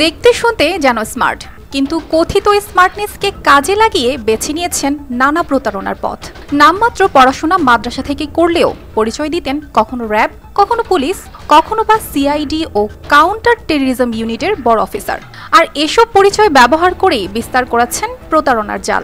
দেখতে শুনতে যেন স্মার্ট, কিন্তু কথিত স্মার্টনেসকে কাজে লাগিয়ে বেছে নিয়েছেন নানা প্রতারণার পথ। নামমাত্র পড়াশোনা মাদ্রাসা থেকে করলেও পরিচয় দিতেন কখনো র্যাব, কখনো পুলিশ, কখনো বা সিআইডি ও কাউন্টার টেররিজম ইউনিটের বড় অফিসার। আর এসব পরিচয় ব্যবহার করেই বিস্তার করেছেন প্রতারণার জাল।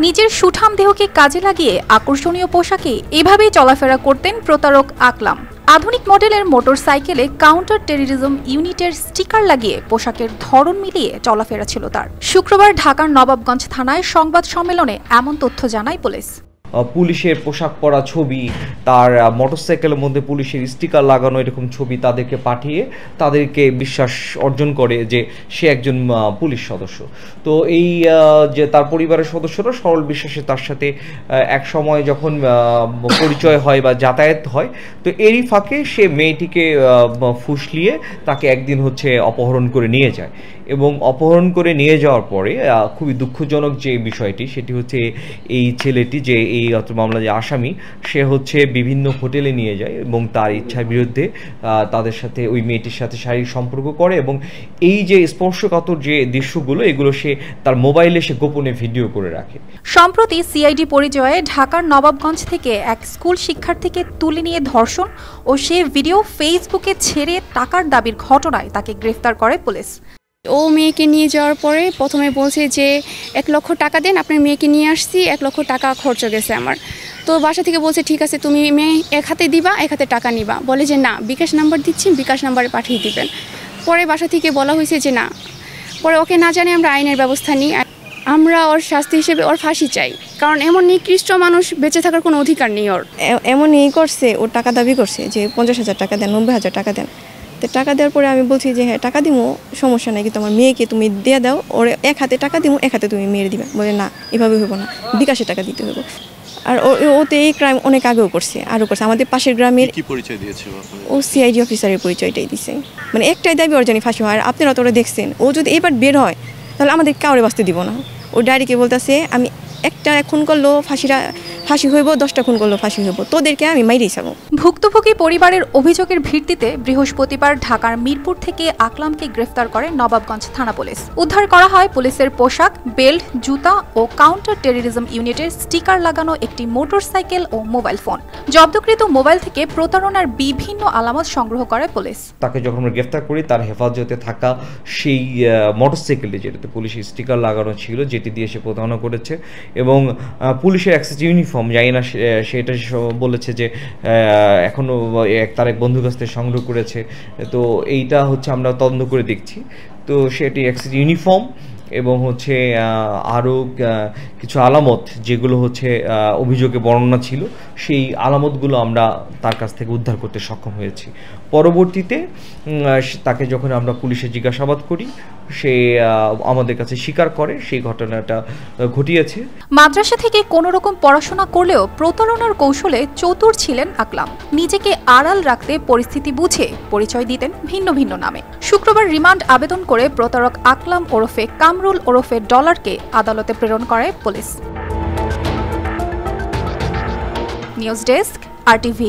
নিজের সুঠাম দেহকে কাজে লাগিয়ে আকর্ষণীয় পোশাকে এভাবেই চলাফেরা করতেন প্রতারক আকলাম। আধুনিক মডেলের মোটরসাইকেলে কাউন্টার টেররিজম ইউনিটের স্টিকার লাগিয়ে পোশাকের ধরন মিলিয়ে চলাফেরা ছিল তার। শুক্রবার ঢাকার নবাবগঞ্জ থানায় সংবাদ সম্মেলনে এমন তথ্য জানায় পুলিশ। পুলিশের পোশাক পরা ছবি, তার মোটরসাইকেলের মধ্যে পুলিশের স্টিকার লাগানো এরকম ছবি তাদেরকে পাঠিয়ে তাদেরকে বিশ্বাস অর্জন করে যে সে একজন পুলিশ সদস্য। তো এই যে তার পরিবারের সদস্যরা সরল বিশ্বাসে তার সাথে এক সময় যখন পরিচয় হয় বা যাতায়াত হয়, তো এরই ফাঁকে সে মেয়েটিকে ফুসলিয়ে তাকে একদিন অপহরণ করে নিয়ে যায়। এবং অপহরণ করে নিয়ে যাওয়ার পরে খুবই দুঃখজনক যে বিষয়টি, সেটি হচ্ছে এই ছেলেটি যে এই মামলা যে আসামি, সে বিভিন্ন হোটেলে নিয়ে যায় এবং তার ইচ্ছার বিরুদ্ধে তাদের সাথে ওই মেয়েটির সাথে শারীরিক সম্পর্ক করে এবং এই যে স্পর্শকাতর যে দৃশ্যগুলো এগুলো সে তার মোবাইলে সে গোপনে ভিডিও করে রাখে। সম্প্রতি সিআইডি পরিচয়ে ঢাকার নবাবগঞ্জ থেকে এক স্কুল শিক্ষার্থীকে তুলে নিয়ে ধর্ষণ ও সে ভিডিও ফেসবুকে ছেড়ে টাকার দাবির ঘটনায় তাকে গ্রেফতার করে পুলিশ। ও মেয়েকে নিয়ে যাওয়ার পরে প্রথমে বলছে যে 1 লক্ষ টাকা দেন, আপনার মেয়েকে নিয়ে আসছি, 1 লক্ষ টাকা খরচ গেছে আমার। তো বাসা থেকে বলছে ঠিক আছে, তুমি মেয়ে এক হাতে দিবা, এক হাতে টাকা নিবা। বলে যে না, বিকাশ নাম্বার দিচ্ছি, বিকাশ নাম্বারে পাঠিয়ে দিবেন। পরে বাসা থেকে বলা হয়েছে যে না। পরে ওকে না জানে আমরা আইনের ব্যবস্থা নিই। আমরা ওর শাস্তি হিসেবে ওর ফাঁসি চাই, কারণ এমন নিকৃষ্ট মানুষ বেঁচে থাকার কোনো অধিকার নেই ওর। এমনই করছে, ওর টাকা দাবি করছে যে 50,000 টাকা দেন, 90,000 টাকা দেন। তো টাকা দেওয়ার পরে আমি বলছি যে হ্যাঁ টাকা দিব, সমস্যা নাই, কিন্তু আমার মেয়েকে তুমি দিয়ে দাও, ওর এক হাতে টাকা দিব, এক হাতে তুমি মেরে দিবে। বলে না, এভাবে হইব না, বিকাশে টাকা দিতে হবে। আর ওতে এই ক্রাইম অনেক আগেও করছে, আরও করছে। আমাদের পাশের গ্রামের কি পরিচয় দিয়েছে ও সিআইডি অফিসারের পরিচয়টাই দিছে। মানে একটাই দাবি ওর জানি ফাঁসি হয়। আর আপনারা তো ওরা দেখছেন, ও যদি এবার বের হয় তাহলে আমাদের কাউরে বাঁচতে দিব না। ও ডাইরেক্টে বলতেছে আমি একটা খুন করলো ফাঁসি হইব, 10টা খুন করলো ফাঁসি হইব, তোদেরকে আমি মাইরেই যাব। ভুক্তভোগী পরিবারের অভিযোগের ভিত্তিতে বৃহস্পতিবার ঢাকার মিরপুর থেকে আকলামকে গ্রেফতার করে নবাবগঞ্জ থানা পুলিশ। উদ্ধার করা হয় পুলিশের পোশাক, বেল্ট, জুতা ও কাউন্টার টেররিজম ইউনিটের স্টিকার লাগানো একটি মোটরসাইকেল ও মোবাইল ফোন। জব্দকৃত মোবাইল থেকে প্রতারণার বিভিন্ন আলামত সংগ্রহ করে পুলিশ। তাকে যখন আমরা গ্রেফতার করি, তার হেফাজতে থাকা সেই মোটরসাইকেলটি যেটাতে পুলিশের স্টিকার লাগানো ছিল, যেটি দিয়ে সে প্রতারণা করেছে এবং পুলিশের অ্যাক্সেস ইউনিফর্ম, জানি না সেটা বলেছে যে এখনও তার এক বন্ধুর কাছ থেকে সংগ্রহ করেছে। তো এইটা আমরা তদন্ত করে দেখছি। তো সেটি অ্যাক্সেস ইউনিফর্ম এবং আরও কিছু আলামত যেগুলো অভিযোগে বর্ণনা ছিল, সেই আলামতগুলো আমরা তার কাছ থেকে উদ্ধার করতে সক্ষম হয়েছি। পরবর্তীতে তাকে যখন আমরা পুলিশে জিজ্ঞাসাবাদ করি, সে আমাদের কাছে স্বীকার করে সেই ঘটনাটা ঘটিয়েছে। মাদ্রাসা থেকে কোনো রকম পড়াশোনা করলেও প্রতারণার কৌশলে চতুর ছিলেন আকলাম। নিজেকে আড়াল রাখতে পরিস্থিতি বুঝে পরিচয় দিতেন ভিন্ন ভিন্ন নামে। শুক্রবার রিমান্ড আবেদন করে প্রতারক আকলাম ওরফে কামরুল ওরফে ডলারকে আদালতে প্রেরণ করে পুলিশ। News desk, RTV।